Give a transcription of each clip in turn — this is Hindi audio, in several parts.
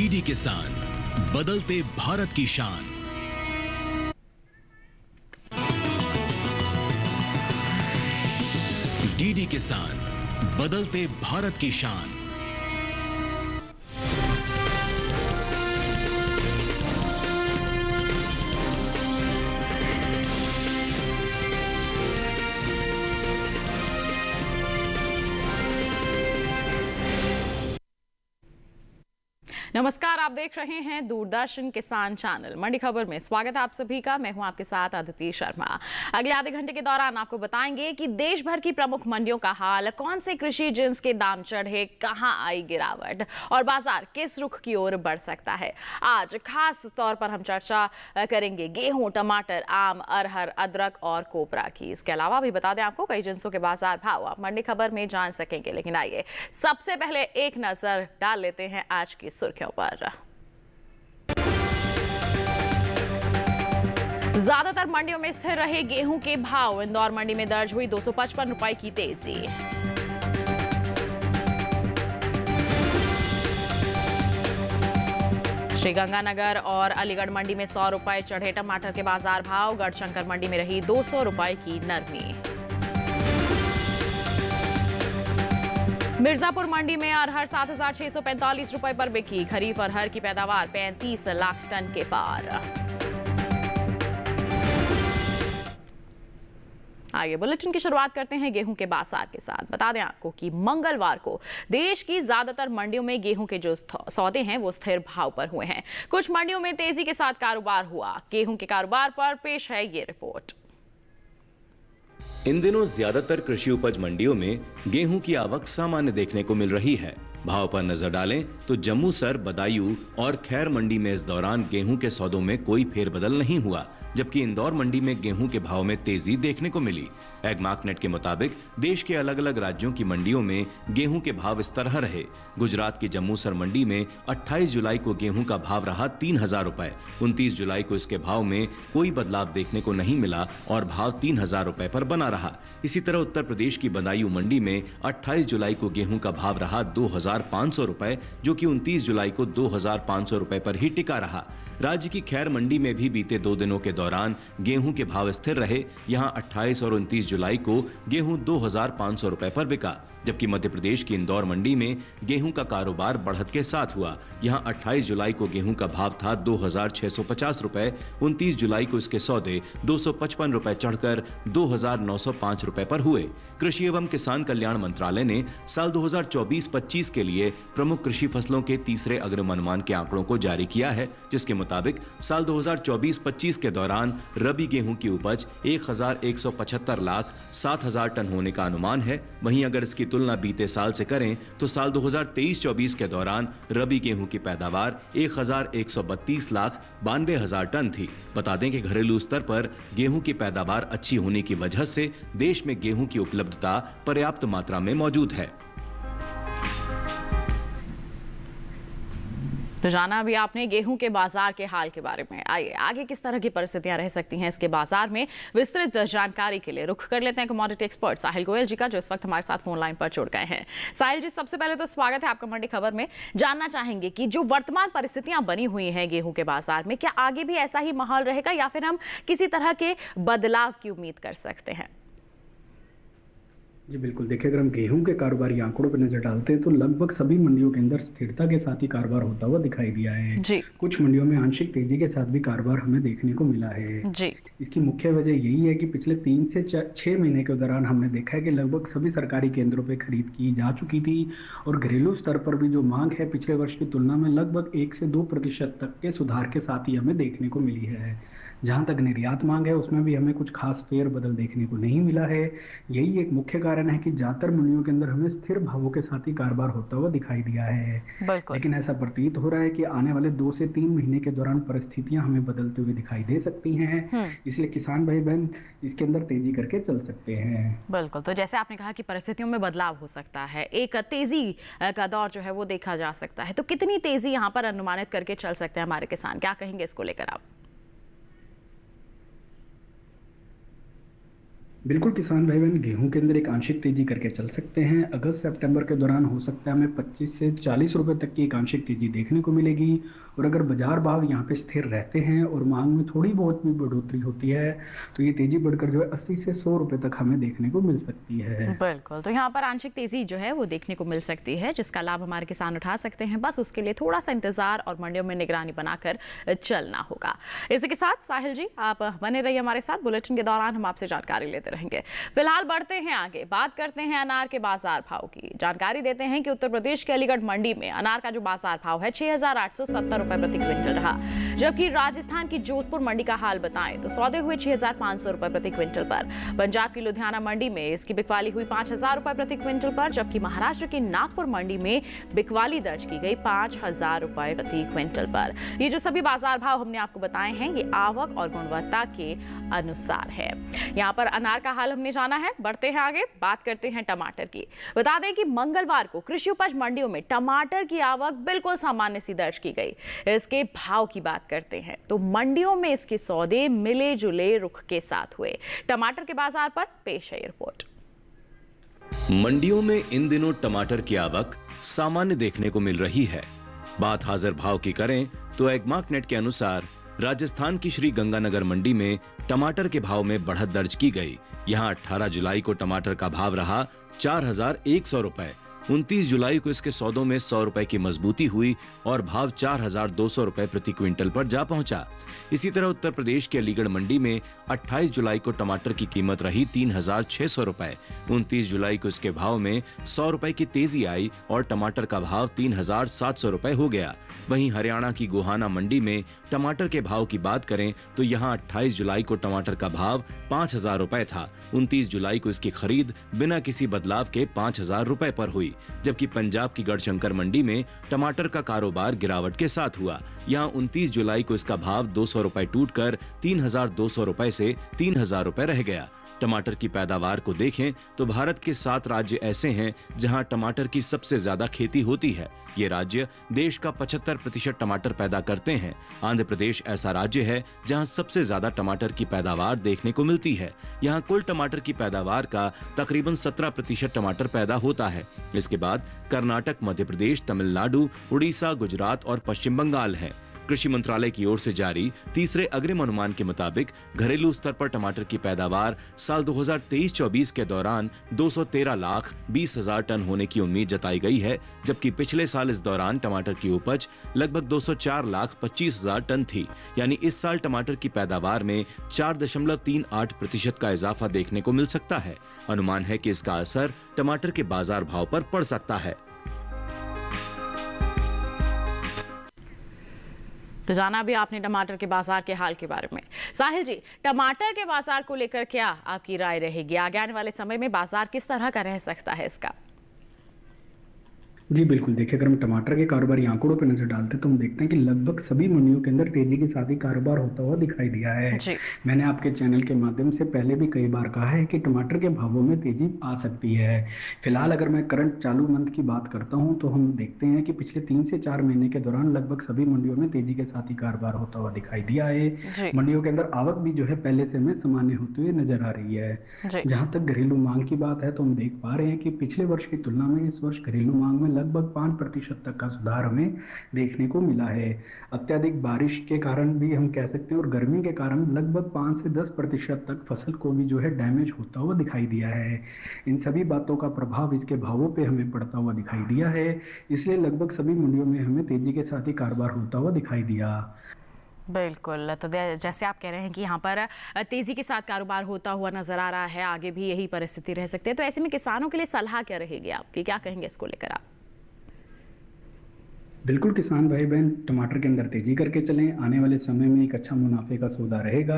डीडी किसान, बदलते भारत की शान। डीडी किसान, बदलते भारत की शान। नमस्कार, आप देख रहे हैं दूरदर्शन किसान चैनल। मंडी खबर में स्वागत है आप सभी का। मैं हूं आपके साथ अदिति शर्मा। अगले आधे घंटे के दौरान आपको बताएंगे कि देश भर की प्रमुख मंडियों का हाल, कौन से कृषि जिन्स के दाम चढ़े, कहां आई गिरावट और बाजार किस रुख की ओर बढ़ सकता है। आज खास तौर पर हम चर्चा करेंगे गेहूं, टमाटर, आम, अरहर, अदरक और कोपरा की। इसके अलावा भी बता दें आपको कई जिन्सों के बाजार भाव आप मंडी खबर में जान सकेंगे। लेकिन आइए सबसे पहले एक नजर डाल लेते हैं आज की सुर्खियों पर। ज्यादातर मंडियों में स्थिर रहे गेहूं के भाव। इंदौर मंडी में दर्ज हुई 255 रुपए की तेजी। श्रीगंगानगर और अलीगढ़ मंडी में 100 रुपए चढ़े टमाटर के बाजार भाव। गढ़शंकर मंडी में रही 200 रुपए की नरमी। मिर्जापुर मंडी में अरहर 7,645 रुपए पर बिकी। खरीफ अरहर की पैदावार 35 लाख टन के पार। आगे बुलेटिन की शुरुआत करते हैं गेहूं के बाजार के साथ। बता दें आपको कि मंगलवार को देश की ज्यादातर मंडियों में गेहूं के जो सौदे हैं वो स्थिर भाव पर हुए हैं। कुछ मंडियों में तेजी के साथ कारोबार हुआ। गेहूं के कारोबार पर पेश है ये रिपोर्ट। इन दिनों ज्यादातर कृषि उपज मंडियों में गेहूं की आवक सामान्य देखने को मिल रही है। भाव पर नजर डालें तो जम्मूसर, बदायूं और खैर मंडी में इस दौरान गेहूं के सौदों में कोई फेरबदल नहीं हुआ, जबकि इंदौर मंडी में गेहूं के भाव में तेजी देखने को मिली। एगमार्कनेट के मुताबिक देश के अलग अलग राज्यों की मंडियों में गेहूं के भाव इस तरह रहे। गुजरात की जम्मूसर मंडी में 28 जुलाई को गेहूं का भाव रहा 3,000 रुपए। 29 जुलाई को इसके भाव में कोई बदलाव देखने को नहीं मिला और भाव 3,000 रुपए पर बना रहा। इसी तरह उत्तर प्रदेश की बदायूं मंडी में 28 जुलाई को गेहूं का भाव रहा 2,500 रुपए, जो कि 29 जुलाई को 2,500 रुपए पर ही टिका रहा। राज्य की खैर मंडी में भी बीते 2 दिनों के दौरान गेहूं के भाव स्थिर रहे। यहां 28 और 29 जुलाई को गेहूं 2,500 रुपए पर बिका, जबकि मध्य प्रदेश की इंदौर मंडी में गेहूं का कारोबार बढ़त के साथ हुआ। यहां 28 जुलाई को गेहूं का भाव था 2,650 रुपए। 29 जुलाई को इसके सौदे 255 रुपए चढ़कर 2,905 रुपए पर हुए। कृषि एवं किसान कल्याण मंत्रालय ने साल 2024-25 के लिए प्रमुख कृषि फसलों के तीसरे अग्रिम अनुमान के आंकड़ों को जारी किया है, जिसके मुताबिक साल 2024-25 के दौरान रबी गेहूं की उपज 1,175 लाख 7,000 टन होने का अनुमान है। वहीं अगर इसकी तुलना बीते साल से करें तो साल 2023-24 के दौरान रबी गेहूं की पैदावार 1,132 लाख 92,000 टन थी। बता दें कि घरेलू स्तर पर गेहूं की पैदावार अच्छी होने की वजह से देश में गेहूं की उपलब्धता पर्याप्त मात्रा में मौजूद है। तो जाना अभी आपने गेहूं के बाजार के हाल के बारे में। आइए आगे किस तरह की परिस्थितियां रह सकती हैं इसके बाजार में, विस्तृत जानकारी के लिए रुख कर लेते हैं कमोडिटी एक्सपर्ट साहिल गोयल जी का, जो इस वक्त हमारे साथ फोन लाइन पर जुड़ गए हैं। साहिल जी, सबसे पहले तो स्वागत है आपका मंडी खबर में। जानना चाहेंगे कि जो वर्तमान परिस्थितियां बनी हुई हैं गेहूं के बाजार में, क्या आगे भी ऐसा ही माहौल रहेगा या फिर हम किसी तरह के बदलाव की उम्मीद कर सकते हैं? जी बिल्कुल, देखिए अगर हम गेहूं के कारोबारी आंकड़ों पर नजर डालते हैं तो लगभग सभी मंडियों के अंदर स्थिरता के साथ ही कारोबार होता हुआ दिखाई दिया है जी। कुछ मंडियों में आंशिक तेजी के साथ भी कारोबार हमें देखने को मिला है जी। इसकी मुख्य वजह यही है कि पिछले 3 से 6 महीने के दौरान हमने देखा है कि लगभग सभी सरकारी केंद्रों पर खरीद की जा चुकी थी और घरेलू स्तर पर भी जो मांग है पिछले वर्ष की तुलना में लगभग 1 से 2% तक के सुधार के साथ ही हमें देखने को मिली है। जहां तक निर्यात मांग है उसमें भी हमें कुछ खास फेर बदल देखने को नहीं मिला है। यही एक मुख्य कारण है कि ज्यादातर मंडियों के अंदर हमें स्थिर भावों के साथ ही कारोबार होता हुआ दिखाई दिया है। लेकिन ऐसा प्रतीत हो रहा है कि आने वाले 2 से 3 महीने के दौरान परिस्थितियां हमें बदलते हुए दिखाई दे सकती हैं। इसलिए किसान भाई बहन इसके अंदर तेजी करके चल सकते हैं। बिल्कुल, तो जैसे आपने कहा कि परिस्थितियों में बदलाव हो सकता है, एक तेजी का दौर जो है वो देखा जा सकता है, तो कितनी तेजी यहाँ पर अनुमानित करके चल सकते हैं हमारे किसान, क्या कहेंगे इसको लेकर आप? बिल्कुल किसान भाई बहन, गेहूं के अंदर एक आंशिक तेजी करके चल सकते हैं। अगस्त सितंबर के दौरान हो सकता है हमें 25 से 40 रुपए तक की एक आंशिक तेजी देखने को मिलेगी। और अगर बाजार भाव यहाँ पे स्थिर रहते हैं और मांग में थोड़ी बहुत भी बढ़ोतरी होती है तो ये तेजी बढ़कर जो है 80 से 100 रुपए तक हमें देखने को मिल सकती है। बिल्कुल, तो यहाँ पर आंशिक तेजी जो है वो देखने को मिल सकती है, जिसका लाभ हमारे किसान उठा सकते हैं। बस उसके लिए थोड़ा सा इंतजार और मंडियों में निगरानी बनाकर चलना होगा। इसी के साथ साहिल जी आप बने रहिए हमारे साथ, बुलेटिन के दौरान हम आपसे जानकारी लेते रहेंगे। फिलहाल बढ़ते हैं आगे, बात करते हैं अनार के बाजार भाव की। जानकारी देते हैं कि उत्तर प्रदेश के अलीगढ़ मंडी में अनार का जो बाजार भाव है 6,870 रुपए प्रति क्विंटल रहा, जबकि राजस्थान की जोधपुर मंडी का हाल बताएं तो सौदे हुए 6,500 रुपए प्रति क्विंटल पर। पंजाब की लुधियाना मंडी में इसकी बिकवाली हुई 5,000 रुपए प्रति क्विंटल पर, जबकि महाराष्ट्र की नागपुर मंडी में बिकवाली दर्ज की गई 5,000 रुपए प्रति क्विंटल पर। ये जो सभी बाजार भाव हमने आपको बताए हैं ये आवक और गुणवत्ता के अनुसार है। यहाँ पर अनार का हाल हमने जाना है। बढ़ते हैं आगे, बात करते हैं टमाटर की। बता दें कि मंगलवार को कृषि उपज मंडियों में टमाटर की आवक बिल्कुल सामान्य सी दर्ज की गई। इसके भाव की बात करते हैं तो मंडियों में इसके सौदे मिले जुले रुख के साथ हुए। टमाटर के बाजार पर पेश है रिपोर्ट। मंडियों में इन दिनों टमाटर की आवक सामान्य देखने को मिल रही है। बात हाजिर भाव की करें तो एग्मार्कनेट के अनुसार राजस्थान की श्री गंगानगर मंडी में टमाटर के भाव में बढ़त दर्ज की गई। यहां 18 जुलाई को टमाटर का भाव रहा 4,100 रुपए। 29 जुलाई को इसके सौदों में 100 रुपए की मजबूती हुई और भाव 4,200 रुपए प्रति क्विंटल पर जा पहुंचा। इसी तरह उत्तर प्रदेश के अलीगढ़ मंडी में 28 जुलाई को टमाटर की कीमत रही 3,600 रुपए। 29 जुलाई को इसके भाव में 100 रुपए की तेजी आई और टमाटर का भाव 3,700 रुपए हो गया। वहीं हरियाणा की गोहाना मंडी में टमाटर के भाव की बात करें तो यहां 28 जुलाई को टमाटर का भाव 5,000 रुपए था। 29 जुलाई को इसकी खरीद बिना किसी बदलाव के 5,000 रुपए पर हुई, जबकि पंजाब की गढ़शंकर मंडी में टमाटर का कारोबार गिरावट के साथ हुआ। यहां 29 जुलाई को इसका भाव 200 रुपए टूटकर 3,200 रुपए से 3,000 रुपए रह गया। टमाटर की पैदावार को देखें तो भारत के 7 राज्य ऐसे हैं जहां टमाटर की सबसे ज्यादा खेती होती है। ये राज्य देश का 75% टमाटर पैदा करते हैं। आंध्र प्रदेश ऐसा राज्य है जहां सबसे ज्यादा टमाटर की पैदावार देखने को मिलती है। यहां कुल टमाटर की पैदावार का तकरीबन 17% टमाटर पैदा होता है। इसके बाद कर्नाटक, मध्य प्रदेश, तमिलनाडु, उड़ीसा, गुजरात और पश्चिम बंगाल है। कृषि मंत्रालय की ओर से जारी तीसरे अग्रिम अनुमान के मुताबिक घरेलू स्तर पर टमाटर की पैदावार साल 2023-24 के दौरान 213,20,000 टन होने की उम्मीद जताई गई है, जबकि पिछले साल इस दौरान टमाटर की उपज लगभग 204,25,000 टन थी। यानी इस साल टमाटर की पैदावार में 4.38% का इजाफा देखने को मिल सकता है। अनुमान है कि इसका असर टमाटर के बाजार भाव पर पड़ सकता है। तो जाना भी आपने टमाटर के बाजार के हाल के बारे में। साहिल जी, टमाटर के बाजार को लेकर क्या आपकी राय रहेगी? आगे आने वाले समय में बाजार किस तरह का रह सकता है इसका? जी बिल्कुल, देखिए अगर हम टमाटर के कारोबारी आंकड़ों पर नजर डालते हैं तो हम देखते हैं कि लगभग सभी मंडियों के अंदर तेजी के साथ ही कारोबार होता हुआ दिखाई दिया है। मैंने आपके चैनल के माध्यम से पहले भी कई बार कहा है कि टमाटर के भावों में तेजी आ सकती है। फिलहाल अगर मैं करंट चालू मंथ की बात करता हूं तो हम देखते हैं कि पिछले 3 से 4 महीने के दौरान लगभग सभी मंडियों में तेजी के साथ ही कारोबार होता हुआ दिखाई दिया है। मंडियों के अंदर आवक भी जो है पहले से में सामान्य होते हुए नजर आ रही है। जहां तक घरेलू मांग की बात है तो हम देख पा रहे हैं कि पिछले वर्ष की तुलना में इस वर्ष घरेलू मांग में लगभग 5% तक का सुधार हमें देखने को मिला है। अत्यधिक बारिश के कारण भी हम कह सकते हैं और गर्मी के कारण लगभग 5 से 10% तक फसल को भी जो है डैमेज होता हुआ दिखाई दिया है। इन सभी बातों का प्रभाव इसके भावों पे हमें पड़ता हुआ दिखाई दिया है, इसलिए लगभग सभी मंडियों में हमें तेजी के साथ ही कारोबार होता हुआ दिखाई दिया। बिल्कुल, तो जैसे आप कह रहे हैं कि यहाँ पर तेजी के साथ कारोबार होता हुआ नजर आ रहा है, आगे भी यही परिस्थिति रह सकती है। तो ऐसे में किसानों के लिए सलाह क्या रहेगी आपकी, क्या कहेंगे इसको लेकर आप? बिल्कुल किसान भाई बहन, टमाटर के अंदर तेजी करके चलें, आने वाले समय में एक अच्छा मुनाफे का सौदा रहेगा।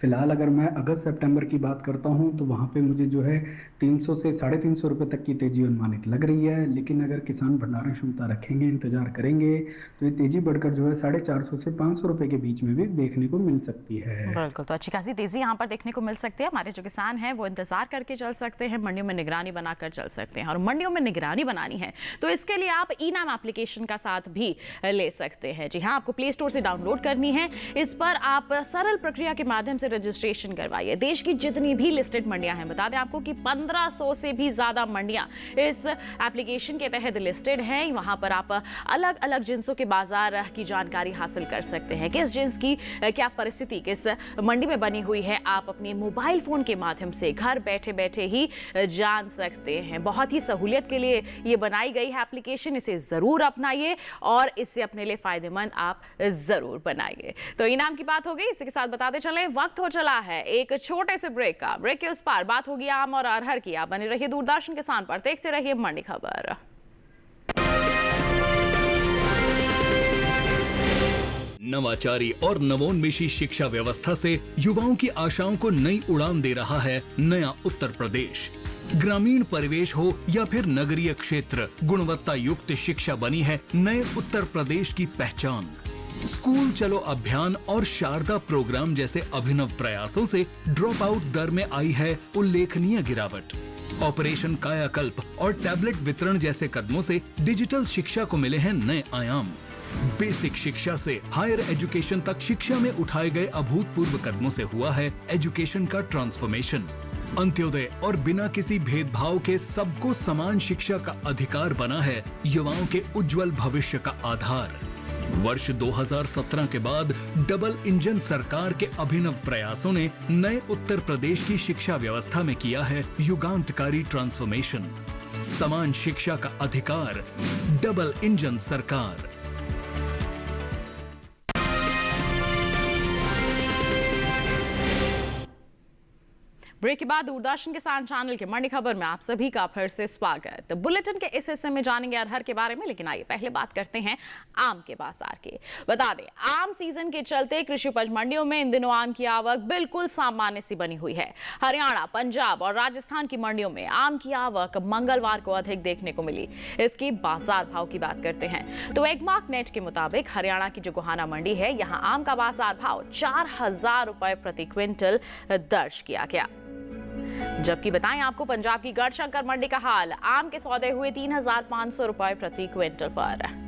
फिलहाल अगर मैं अगस्त सितंबर की बात करता हूं तो वहां पे मुझे जो है 300 से 350 रुपए तक की तेजी अनुमानित लग रही है। लेकिन अगर किसान भंडारण क्षमता रखेंगे, इंतजार करेंगे तो ये तेजी बढ़कर जो है 450 से 500 रुपए के बीच में भी देखने को मिल सकती है। बिल्कुल, तो अच्छी खासी तेजी यहाँ पर देखने को मिल सकती है। हमारे जो किसान हैं वो इंतजार करके चल सकते हैं, मंडियों में निगरानी बनाकर चल सकते हैं। और मंडियों में निगरानी बनानी है तो इसके लिए आप ई नाम एप्लीकेशन का साथ भी ले सकते हैं। जी हाँ, आपको प्ले स्टोर से डाउनलोड करनी है। इस पर आप सरल प्रक्रिया के माध्यम से रजिस्ट्रेशन करवाइए। देश की जितनी भी लिस्टेड मंडियां हैं, बता दें आपको कि 1500 से भी ज्यादा मंडियां इस एप्लीकेशन के तहत लिस्टेड हैं। वहां पर आप अलग अलग जिन्सों के बाजार की जानकारी हासिल कर सकते हैं। किस जिन्स की क्या परिस्थिति किस मंडी में बनी हुई है, आप अपने मोबाइल फोन के माध्यम से घर बैठे बैठे ही जान सकते हैं। बहुत ही सहूलियत के लिए ये बनाई गई है एप्लीकेशन। इसे जरूर अपनाइए और इसे अपने लिए फायदेमंद आप जरूर बनाइए। तो इनाम की बात हो गई, इसी के साथ बताते चलें वक्त हो चला है एक छोटे से ब्रेक का। ब्रेक के उस पार बात होगी आम और अरहर की। आप बने रहिए दूरदर्शन किसान पर, देखते रहिए मंडी खबर। नवाचारी और नवोन्मेषी शिक्षा व्यवस्था से युवाओं की आशाओं को नई उड़ान दे रहा है नया उत्तर प्रदेश। ग्रामीण परिवेश हो या फिर नगरीय क्षेत्र, गुणवत्ता युक्त शिक्षा बनी है नए उत्तर प्रदेश की पहचान। स्कूल चलो अभियान और शारदा प्रोग्राम जैसे अभिनव प्रयासों से ड्रॉप आउट दर में आई है उल्लेखनीय गिरावट। ऑपरेशन कायाकल्प और टैबलेट वितरण जैसे कदमों से डिजिटल शिक्षा को मिले हैं नए आयाम। बेसिक शिक्षा से हायर एजुकेशन तक शिक्षा में उठाए गए अभूतपूर्व कदमों से हुआ है एजुकेशन का ट्रांसफॉर्मेशन। अंत्योदय और बिना किसी भेदभाव के सबको समान शिक्षा का अधिकार बना है युवाओं के उज्जवल भविष्य का आधार। वर्ष 2017 के बाद डबल इंजन सरकार के अभिनव प्रयासों ने नए उत्तर प्रदेश की शिक्षा व्यवस्था में किया है युगांतकारी ट्रांसफॉर्मेशन। समान शिक्षा का अधिकार, डबल इंजन सरकार। ब्रेक के बाद दूरदर्शन किसान चैनल के मंडी खबर में आप सभी का फिर से स्वागत। बुलेटिन के इस हिस्से में जानेंगे अरहर के बारे में, लेकिन आइए पहले बात करते हैं आम के बाजार की। बता दें, आम सीजन के चलते कृषि उपज मंडियों में इन दिनों आम की आवक बिल्कुल सामान्य सी बनी हुई है। हरियाणा, पंजाब और राजस्थान की मंडियों में आम की आवक मंगलवार को अधिक देखने को मिली। इसके बाजार भाव की बात करते हैं तो एगमार्क नेट के मुताबिक हरियाणा की जो गोहाना मंडी है, यहाँ आम का बाजार भाव 4000 रुपए प्रति क्विंटल दर्ज किया गया। जबकि बताएं आपको पंजाब की गढ़शंकर मंडी का हाल, आम के सौदे हुए 3500 रुपए प्रति क्विंटल पर।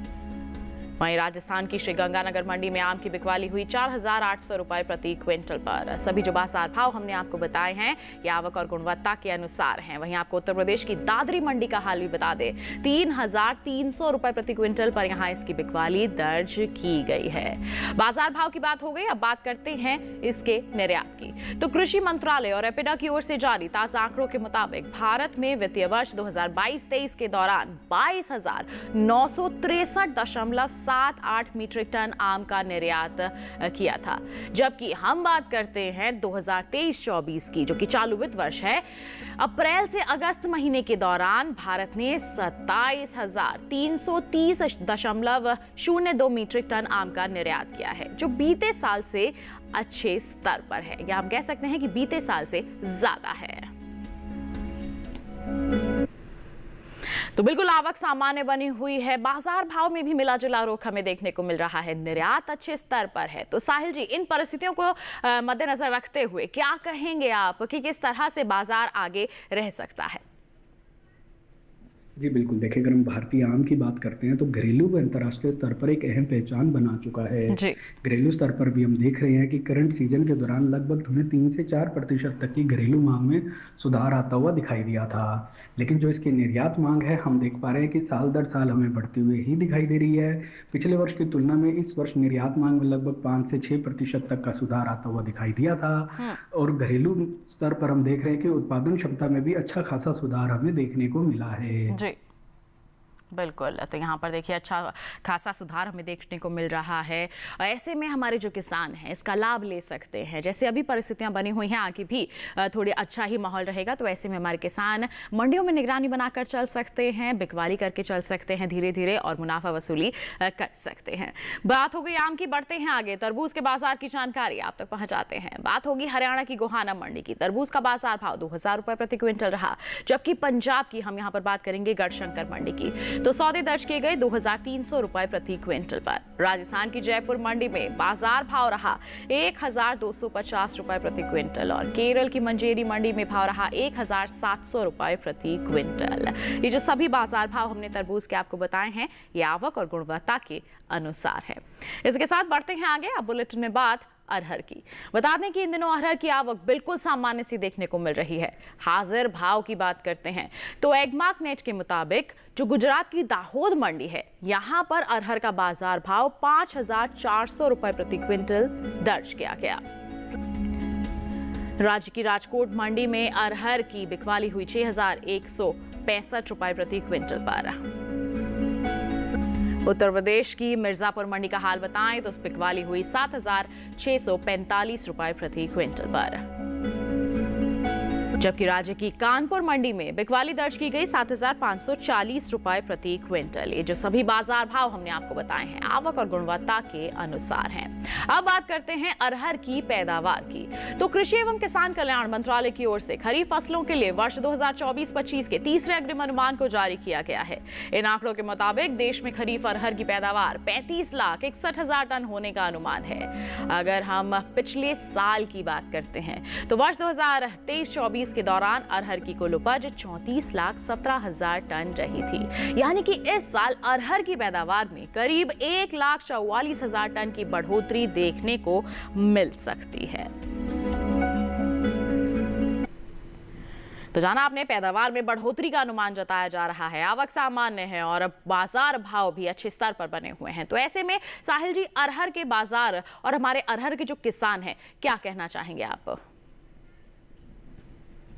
वहीं राजस्थान की श्रीगंगानगर मंडी में आम की बिकवाली हुई 4800 रुपए प्रति क्विंटल पर। सभी जो बाजार भाव हमने आपको बताए हैं ये आवक और गुणवत्ता के अनुसार हैं। वहीं आपको उत्तर प्रदेश की दादरी मंडी का हाल भी बता दें, 3300 रुपए प्रति क्विंटल पर यहां इसकी बिकवाली दर्ज की गई है। बाजार भाव की बात हो गई, अब बात करते हैं इसके निर्यात की। तो कृषि मंत्रालय और एपिडा की ओर से जारी ताजा आंकड़ों के मुताबिक भारत में वित्तीय वर्ष 2022-23 के दौरान 22,963.78 मीट्रिक टन आम का निर्यात किया था। जबकि हम बात करते हैं 2023-24 की, जो कि चालू वित्त वर्ष है, अप्रैल से अगस्त महीने के दौरान भारत ने 27,330.02 मीट्रिक टन आम का निर्यात किया है, जो बीते साल से अच्छे स्तर पर है, या हम कह सकते हैं कि बीते साल से ज्यादा है। तो बिल्कुल आवक सामान्य बनी हुई है। बाजार भाव में भी मिला जुला रुख हमें देखने को मिल रहा है। निर्यात अच्छे स्तर पर है। तो साहिल जी, इन परिस्थितियों को मद्देनजर रखते हुए क्या कहेंगे आप कि किस तरह से बाजार आगे रह सकता है? जी बिल्कुल, देखिए अगर हम भारतीय आम की बात करते हैं तो घरेलू व अंतर्राष्ट्रीय स्तर पर एक अहम पहचान बना चुका है। घरेलू स्तर पर भी हम देख रहे हैं कि करंट सीजन के दौरान लगभग हमें 3 से 4% तक की घरेलू मांग में सुधार आता हुआ दिखाई दिया था। लेकिन जो इसकी निर्यात मांग है, हम देख पा रहे हैं कि साल दर साल हमें बढ़ती हुई ही दिखाई दे रही है। पिछले वर्ष की तुलना में इस वर्ष निर्यात मांग में लगभग 5 से 6% तक का सुधार आता हुआ दिखाई दिया था। और घरेलू स्तर पर हम देख रहे हैं कि उत्पादन क्षमता में भी अच्छा खासा सुधार हमें देखने को मिला है। बिल्कुल, तो यहाँ पर देखिए अच्छा खासा सुधार हमें देखने को मिल रहा है। ऐसे में हमारे जो किसान हैं इसका लाभ ले सकते हैं। जैसे अभी परिस्थितियाँ बनी हुई हैं, आगे भी थोड़ी अच्छा ही माहौल रहेगा, तो ऐसे में हमारे किसान मंडियों में निगरानी बनाकर चल सकते हैं, बिकवाली करके चल सकते हैं धीरे धीरे, और मुनाफा वसूली कर सकते हैं। बात हो गई आम की, बढ़ते हैं आगे। तरबूज के बाजार की जानकारी आप तक पहुँचाते हैं। बात होगी हरियाणा की गोहाना मंडी की। तरबूज का बाजार भाव 2000 रुपये प्रति क्विंटल रहा। जबकि पंजाब की हम यहाँ पर बात करेंगे गढ़शंकर मंडी की। तो सौदे दर्ज किए गए 2,300 रुपए प्रति क्विंटल पर। राजस्थान की जयपुर मंडी में बाजार भाव रहा 1,250 रुपए प्रति क्विंटल और केरल की मंजेरी मंडी में भाव रहा 1,700 रुपए प्रति क्विंटल। ये जो सभी बाजार भाव हमने तरबूज के आपको बताए हैं, ये आवक और गुणवत्ता के अनुसार है। इसके साथ बढ़ते हैं आगे। अब बुलेटिन में बात अरहर की। बता दें कि इन दिनों अरहर की आवक बिल्कुल सामान्य सी देखने को मिल रही है। हाजिर भाव की बात करते हैं तो एगमार्क नेट के मुताबिक जो गुजरात की दाहोद मंडी है, यहां पर अरहर का बाजार भाव 5,400 रुपए प्रति क्विंटल दर्ज किया गया। राज्य की राजकोट मंडी में अरहर की बिकवाली हुई 6,165 रुपए प्रति क्विंटल पर। उत्तर प्रदेश की मिर्जापुर मंडी का हाल बताएं तो उस बिकवाली हुई 7,645 रुपए प्रति क्विंटल पर। जबकि राज्य की कानपुर मंडी में बिकवाली दर्ज की गई 7,540 रुपए प्रति क्विंटल। ये जो सभी बाजार भाव हमने आपको बताए हैं, आवक और गुणवत्ता के अनुसार हैं। अब बात करते हैं अरहर की पैदावार की। तो कृषि एवं किसान कल्याण मंत्रालय की ओर से खरीफ फसलों के लिए वर्ष 2024-25 के तीसरे अग्रिम अनुमान को जारी किया गया है। इन आंकड़ों के मुताबिक देश में खरीफ अरहर की पैदावार 35,61,000 टन होने का अनुमान है। अगर हम पिछले साल की बात करते हैं तो वर्ष 2023-24 के दौरान अरहर की कुल उपज 34,17,000 टन रही थी। यानी कि इस साल अरहर की पैदावार में करीब 1,44,000 टन की बढ़ोतरी देखने को मिल सकती है। तो जाना आपने, पैदावार में बढ़ोतरी का अनुमान जताया जा रहा है, आवक सामान्य है और बाजार भाव भी अच्छे स्तर पर बने हुए हैं। तो ऐसे में साहिल जी, अरहर के बाजार और हमारे अरहर के जो किसान हैं, क्या कहना चाहेंगे आप?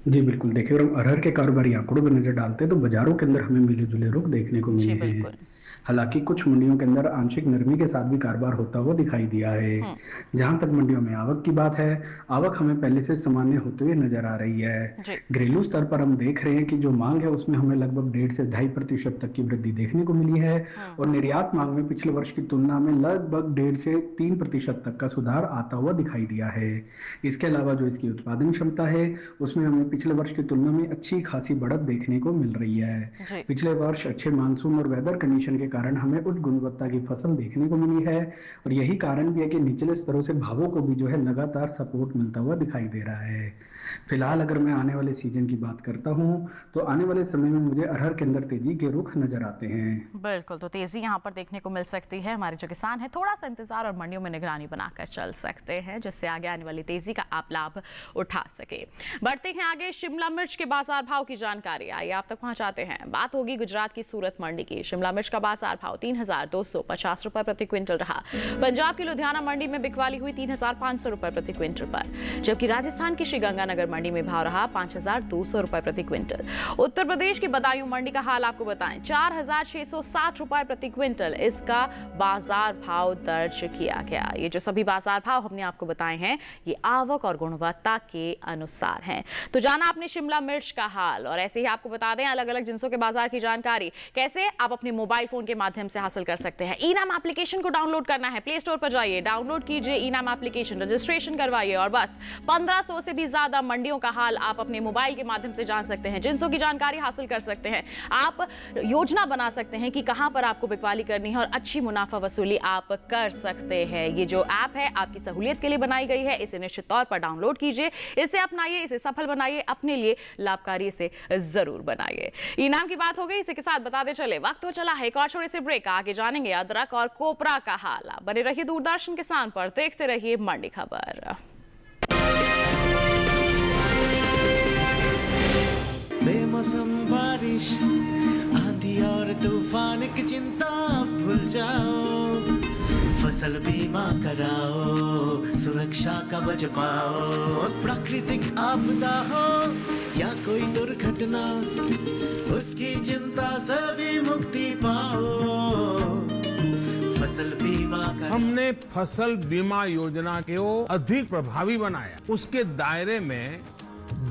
जी बिल्कुल, देखिए अगर हम अरहर के कारोबारी आंकड़ों पर नजर डालते हैं तो बाजारों के अंदर हमें मिले जुले रुख देखने को मिले हैं। हालांकि कुछ मंडियों के अंदर आंशिक नरमी के साथ भी कारोबार होता हुआ दिखाई दिया है। जहां तक मंडियों में आवक की बात है, आवक हमें पहले से सामान्य होते हुए नजर आ रही है। घरेलू स्तर पर हम देख रहे हैं कि जो मांग है उसमें हमें लगभग 1.5 से 2.5% तक की वृद्धि देखने को मिली है और निर्यात मांग में पिछले वर्ष की तुलना में लगभग 1.5 से 3% तक का सुधार आता हुआ दिखाई दिया है। इसके अलावा जो इसकी उत्पादन क्षमता है उसमें हमें पिछले वर्ष की तुलना में अच्छी खासी बढ़त देखने को मिल रही है। पिछले वर्ष अच्छे मानसून और वेदर कंडीशन के कारण हमें उच्च गुणवत्ता की फसल देखने को मिली है और यही कारण भी है कि निचले स्तरों से भावों को भी जो है लगातार सपोर्ट मिलता हुआ दिखाई दे रहा है। फिलहाल अगर मैं आने वाले सीजन की बात करता हूं तो आने वाले समय में मुझे अरहर के अंदर तेजी के रुख नजर आते हैं। बिल्कुल, तो तेजी यहां पर देखने को मिल सकती है। हमारे जो किसान हैं थोड़ा सा इंतजार और मंडियों में निगरानी बनाकर चल सकते हैं, जिससे आगे आने वाली तेजी का आप लाभ उठा सके। बढ़ते हैं आगे, शिमला मिर्च के बाजार भाव की जानकारी आइए आप तक पहुंचाते हैं। बात होगी गुजरात की सूरत मंडी की। शिमला मिर्च का बाजार भाव 3,250 रुपए प्रति क्विंटल रहा। पंजाब की लुधियाना मंडी में बिकवाली हुई 3,500 रुपए प्रति क्विंटल पर, जबकि राजस्थान की श्रीगंगानगर मंडी में भाव रहा 5,200 रुपए प्रति क्विंटल। उत्तर प्रदेश की बदायूं मंडी का हाल आपको बताएं, 4,660 रुपए प्रति क्विंटल इसका बाजार भाव दर्ज किया गया। ये जो सभी बाजार भाव हमने आपको बताए हैं, ये आवक और गुणवत्ता के अनुसार हैं। तो जाना आपने शिमला मिर्च का हाल, और ऐसे ही आपको बता दें अलग अलग जिंसों के बाजार की जानकारी कैसे आप अपने मोबाइल फोन के माध्यम से हासिल कर सकते हैं। इनाम एप्लीकेशन को डाउनलोड करना है, प्ले स्टोर पर जाइए, डाउनलोड कीजिए इनाम एप्लीकेशन, रजिस्ट्रेशन करवाइए और बस 1500 से भी ज्यादा मंडियों का हाल आप अपने मोबाइल के माध्यम से जान सकते हैं, जिनसों की जानकारी हासिल कर सकते हैं। आप योजना बना सकते हैं कि कहां पर आपको बिकवाली करनी है और अच्छी मुनाफा वसूली आप कर सकते हैं। ये जो ऐप है आपकी सहूलियत के लिए बनाई गई है, इसे निश्चित तौर पर डाउनलोड कीजिए, इसे अपनाइए, इसे सफल बनाइए, अपने लिए लाभकारी इसे जरूर बनाइए। इनाम की बात हो गई, इसी के साथ बताते चले वक्त हो चला है एक और छोटे से ब्रेक। आगे जानेंगे अदरक और कोपरा का हाल। बने रहिए दूरदर्शन किसान पर, देखते रहिए मंडी खबर। बेमौसम बारिश, आंधी और तूफान की चिंता भूल जाओ, फसल बीमा कराओ, सुरक्षा कवच पाओ। प्राकृतिक आपदा हो या कोई दुर्घटना, उसकी चिंता से भी मुक्ति पाओ। फसल बीमा हमने फसल बीमा योजना को अधिक प्रभावी बनाया, उसके दायरे में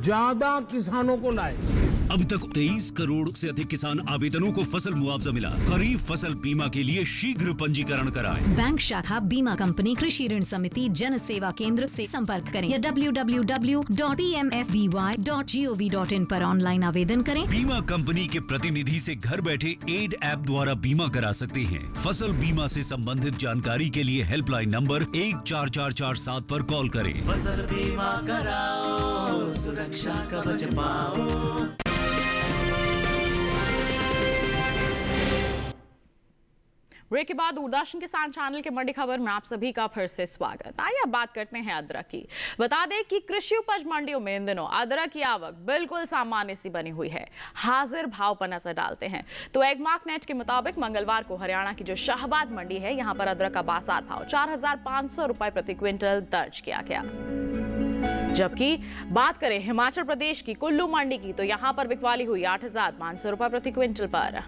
ज्यादा किसानों को लाए। अब तक 23 करोड़ से अधिक किसान आवेदनों को फसल मुआवजा मिला। खरीफ फसल बीमा के लिए शीघ्र पंजीकरण कराएं। बैंक शाखा, बीमा कंपनी, कृषि ऋण समिति, जन सेवा केंद्र से संपर्क करें या www.pmfby.gov.in पर ऑनलाइन आवेदन करें। बीमा कंपनी के प्रतिनिधि से घर बैठे एड ऐप द्वारा बीमा करा सकते हैं। फसल बीमा से संबंधित जानकारी के लिए हेल्पलाइन नंबर 14447 पर कॉल करें। फसल बीमा कराओ, सुरक्षा कवच पाओ। ब्रेक के बाद दूरदर्शन किसान चैनल के मंडी खबर में आप सभी का फिर से स्वागत। आइए अब बात करते हैं अदरक की। बता दें कि कृषि उपज मंडियों में इन दिनों अदरक की आवक बिल्कुल सामान्य सी बनी हुई है। हाजिर भाव पर नजर डालते हैं तो एगमार्क नेट के मुताबिक मंगलवार को हरियाणा की जो शाहबाद मंडी है, यहाँ पर अदरक का बाजार भाव 4,500 रुपए प्रति क्विंटल दर्ज किया गया। जबकि बात करें हिमाचल प्रदेश की कुल्लू मंडी की, तो यहाँ पर बिकवाली हुई 8,500 रुपए प्रति क्विंटल पर।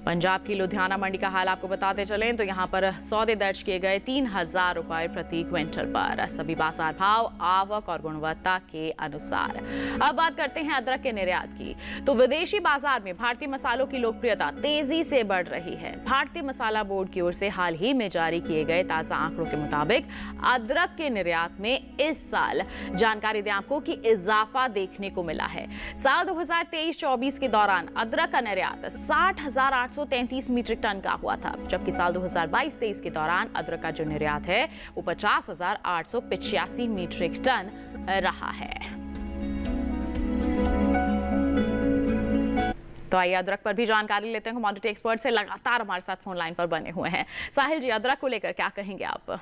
पंजाब की लुधियाना मंडी का हाल आपको बताते चलें तो यहाँ पर सौदे दर्ज किए गए 3,000 रुपए प्रति क्विंटल पर। सभी बाजार भाव आवक और गुणवत्ता के अनुसार। अब बात करते हैं अदरक के निर्यात की, तो विदेशी बाजार में भारतीय मसालों की लोकप्रियता तेजी से बढ़ रही है। भारतीय मसाला बोर्ड की ओर से हाल ही में जारी किए गए ताजा आंकड़ों के मुताबिक अदरक के निर्यात में इस साल जानकारी दें आपको कि इजाफा देखने को मिला है। साल 2023-24 के दौरान अदरक का निर्यात 60,833 मीट्रिक टन का हुआ था, जबकि साल 2022-23 के दौरान अदरक का जो निर्यात है वो 50,885 मीट्रिक टन रहा है। तो आइए अदरक पर भी जानकारी लेते हैं। कमोडिटी एक्सपर्ट से लगातार हमारे साथ फोन लाइन पर बने हुए हैं। साहिल जी, अदरक को लेकर क्या कहेंगे आप?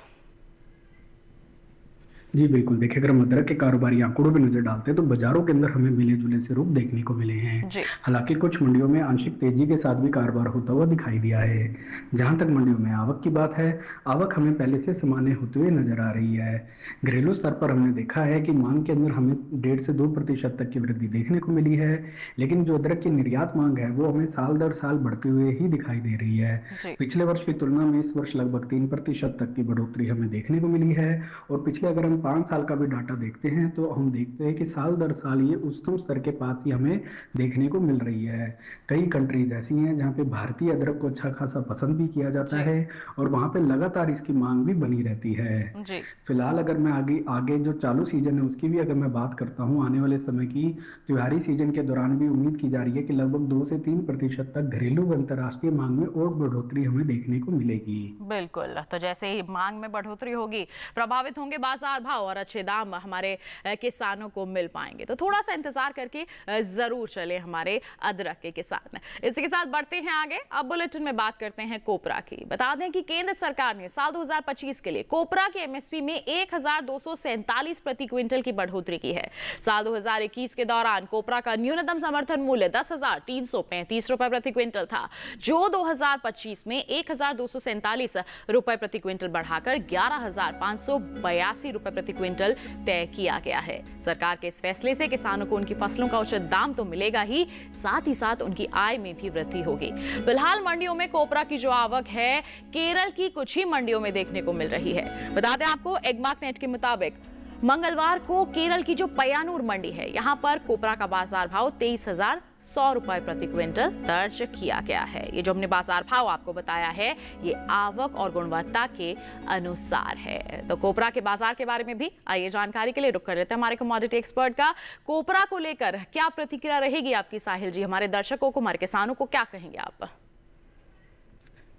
जी बिल्कुल, देखिए अगर हम अदरक के कारोबारी आंकड़ों पे नजर डालते हैं तो बाजारों के अंदर हमें मिले जुले से रूप देखने को मिले हैं। हालांकि कुछ मंडियों में आंशिक तेजी के साथ भी कारोबार होता हुआ दिखाई दिया है। जहां तक मंडियों में आवक की बात है, आवक हमें पहले से सामान्य होते हुए नजर आ रही है। घरेलू स्तर पर हमने देखा है कि मांग के अंदर हमें 1.5 से 2% तक की वृद्धि देखने को मिली है, लेकिन जो अदरक की निर्यात मांग है वो हमें साल दर साल बढ़ते हुए ही दिखाई दे रही है। पिछले वर्ष की तुलना में इस वर्ष लगभग 3% तक की बढ़ोतरी हमें देखने को मिली है। और पिछले अगर हम 5 साल का भी डाटा देखते हैं तो हम देखते हैं कि साल दर साल ये उच्चतम स्तर के पास ही हमें देखने को मिल रही है। कई कंट्रीज ऐसी हैं जहां पे भारतीय अदरक को अच्छा खासा पसंद भी किया जाता है और वहां पे लगातार इसकी मांग भी बनी रहती है। फिलहाल अगर मैं आगे जो चालू सीजन है उसकी भी अगर मैं बात करता हूं, आने वाले समय की त्योहारी सीजन के दौरान भी उम्मीद की जा रही है कि लगभग 2 से 3% तक घरेलू व अंतर्राष्ट्रीय मांग में और बढ़ोतरी हमें देखने को मिलेगी। बिल्कुल, तो जैसे ही मांग में बढ़ोतरी होगी, प्रभावित होंगे बाजार भाव और अच्छे दाम हमारे किसानों को मिल पाएंगे। तो थोड़ा सा इंतजार करके जरूर चले हमारे अदरक के किसान। इसी के साथ बढ़ते हैं आगे। अब बुलेटिन में बात करते हैं कोपरा की। बता दें कि केंद्र सरकार ने साल 2025 के लिए कोपरा के एमएसपी में 1,247 प्रति क्विंटल की बढ़ोतरी की है। साल 2021 के दौरान कोपरा का न्यूनतम समर्थन मूल्य 10,335 रुपए प्रति क्विंटल था, जो 2025 में 1,247 रुपए प्रति क्विंटल बढ़ाकर 11,582 रुपए प्रति क्विंटल तय किया गया है। सरकार के इस फैसले से किसानों को उनकी फसलों का उचित दाम तो मिलेगा ही साथ उनकी आय में भी वृद्धि होगी। फिलहाल मंडियों में कोपरा की जो आवक है केरल की कुछ ही मंडियों में देखने को मिल रही है। बता दें आपको एगमार्क नेट के मुताबिक मंगलवार को केरल की जो पय्यानूर मंडी है, यहाँ पर कोपरा का बाजार भाव 23,100 रुपए प्रति क्विंटल दर्ज किया गया है। ये जो हमने बाजार भाव आपको बताया है ये आवक और गुणवत्ता के अनुसार है। तो कोपरा के बाजार के बारे में भी आइए जानकारी के लिए रुक कर लेते हैं हमारे कमोडिटी एक्सपर्ट का। कोपरा को लेकर क्या प्रतिक्रिया रहेगी आपकी साहिल जी? हमारे दर्शकों को, हमारे किसानों को क्या कहेंगे आप?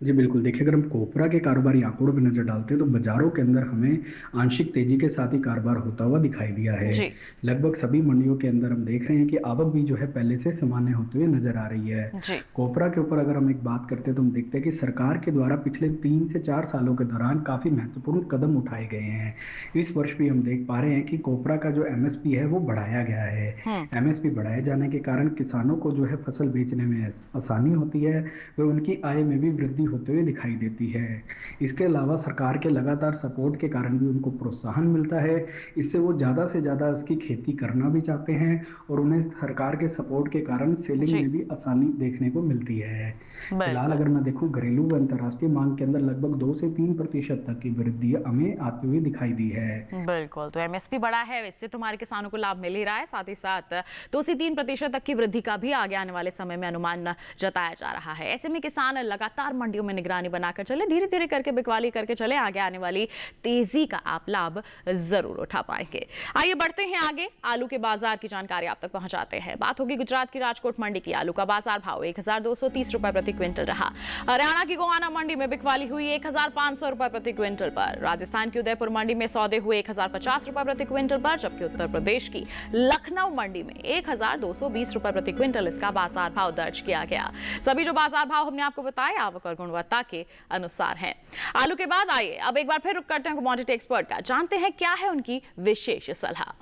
जी बिल्कुल, देखिए अगर हम कोपरा के कारोबारी आंकड़ों पर नजर डालते हैं तो बाजारों के अंदर हमें आंशिक तेजी के साथ ही कारोबार होता हुआ दिखाई दिया है। लगभग सभी मंडियों के अंदर हम देख रहे हैं कि आवक भी जो है पहले से सामान्य होते हुए नजर आ रही है। कोपरा के ऊपर अगर हम एक बात करते हैं तो हम देखते हैं कि सरकार के द्वारा पिछले 3 से 4 सालों के दौरान काफी महत्वपूर्ण कदम उठाए गए हैं। इस वर्ष भी हम देख पा रहे हैं कि कोपरा का जो एमएसपी है वो बढ़ाया गया है। एमएसपी बढ़ाए जाने के कारण किसानों को जो है फसल बेचने में आसानी होती है व उनकी आय में भी वृद्धि होते हुए दिखाई देती है। इसके अलावा सरकार के लगातार सपोर्ट के कारण भी उनको प्रोत्साहन मिलता है। इससे वो ज़्यादा से ज़्यादा इसकी खेती करना भी चाहते हैं और उन्हें सरकार के सपोर्ट के कारण सेलिंग में भी आसानी देखने को मिलती है। फिलहाल अगर मैं देखूं, घरेलू व अंतर्राष्ट्रीय मांग के अंदर लगभग 2 से 3% तक की वृद्धि हमें आते हुए दिखाई दी है। बिल्कुल, तो एमएसपी बढ़ा है, इससे तुम्हारे किसानों को लाभ मिल ही रहा है, साथ ही साथ 2 से 3% तक की वृद्धि का भी आगे आने वाले समय में अनुमान जताया जा रहा है। ऐसे में किसान लगातार मंडियों में निगरानी बनाकर चले, धीरे धीरे करके बिकवाली करके चले, आगे आने वाली तेजी का आप लाभ जरूर उठा पाएंगे। आइए बढ़ते हैं आगे, आलू के बाजार की जानकारी आप तक पहुंचाते हैं। बात होगी गुजरात की राजकोट मंडी की। आलू का बाजार भाव 1230 रुपए प्रति क्विंटल रहा। हरियाणा की गोहाना मंडी में बिकवाली हुई 1500 रुपए प्रति क्विंटल पर। राजस्थान की उदयपुर मंडी में सौदे हुए 1050 रुपए प्रति क्विंटल पर, जबकि उत्तर प्रदेश की लखनऊ मंडी में 1220 रुपए प्रति क्विंटल इसका बाजार भाव दर्ज किया गया। सभी जो बाजार भाव हमने आपको बताए आवक और गुणवत्ता के अनुसार हैं। आलू के बाद आइए अब एक बार फिर रुक करते हैं कमोडिटी एक्सपर्ट का, जानते हैं क्या है उनकी विशेष सलाह।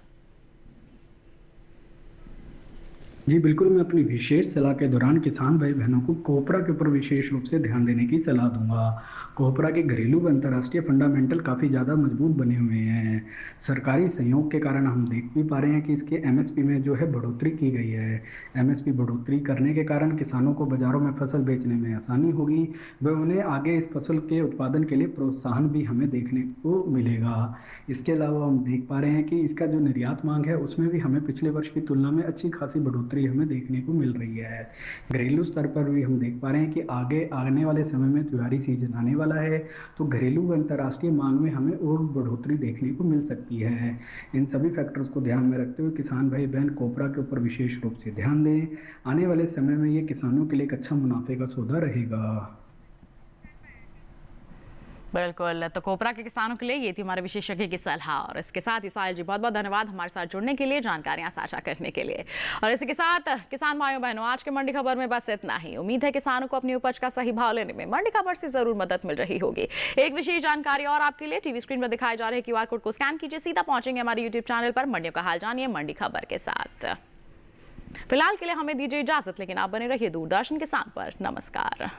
जी बिल्कुल, मैं अपनी विशेष सलाह के दौरान किसान भाई बहनों को कोपरा के ऊपर विशेष रूप से ध्यान देने की सलाह दूंगा। कोपरा के घरेलू व अंतर्राष्ट्रीय फंडामेंटल काफ़ी ज़्यादा मजबूत बने हुए हैं। सरकारी सहयोग के कारण हम देख भी पा रहे हैं कि इसके एमएसपी में जो है बढ़ोतरी की गई है। एमएसपी बढ़ोतरी करने के कारण किसानों को बाज़ारों में फसल बेचने में आसानी होगी व उन्हें आगे इस फसल के उत्पादन के लिए प्रोत्साहन भी हमें देखने को मिलेगा। इसके अलावा हम देख पा रहे हैं कि इसका जो निर्यात मांग है उसमें भी हमें पिछले वर्ष की तुलना में अच्छी खासी बढ़ोतरी हमें देखने को मिल रही है। घरेलू स्तर पर भी हम देख पा रहे हैं कि आगे आने वाले समय में त्योहारी सीजन आने वाला है, तो घरेलू व अंतर्राष्ट्रीय मांग में हमें और बढ़ोतरी देखने को मिल सकती है। इन सभी फैक्टर्स को ध्यान में रखते हुए किसान भाई बहन कोपरा के ऊपर विशेष रूप से ध्यान दें। आने वाले समय में ये किसानों के लिए एक अच्छा मुनाफे का सौदा रहेगा। बिल्कुल, तो कोपरा के किसानों के लिए ये थी हमारे विशेषज्ञ की सलाह। और इसके साथ ही साहिल जी बहुत बहुत धन्यवाद हमारे साथ जुड़ने के लिए, जानकारियां साझा करने के लिए। और इसी के साथ किसान भाइयों बहनों, आज के मंडी खबर में बस इतना ही। उम्मीद है किसानों को अपनी उपज का सही भाव लेने में मंडी खबर से जरूर मदद मिल रही होगी। एक विशेष जानकारी और आपके लिए, टीवी स्क्रीन पर दिखाए जा रहे QR कोड को स्कैन कीजिए, सीधा पहुंचेंगे हमारे यूट्यूब चैनल पर। मंडियों का हाल जानिए मंडी खबर के साथ। फिलहाल के लिए हमें दीजिए इजाजत, लेकिन आप बने रहिए दूरदर्शन किसान पर। नमस्कार।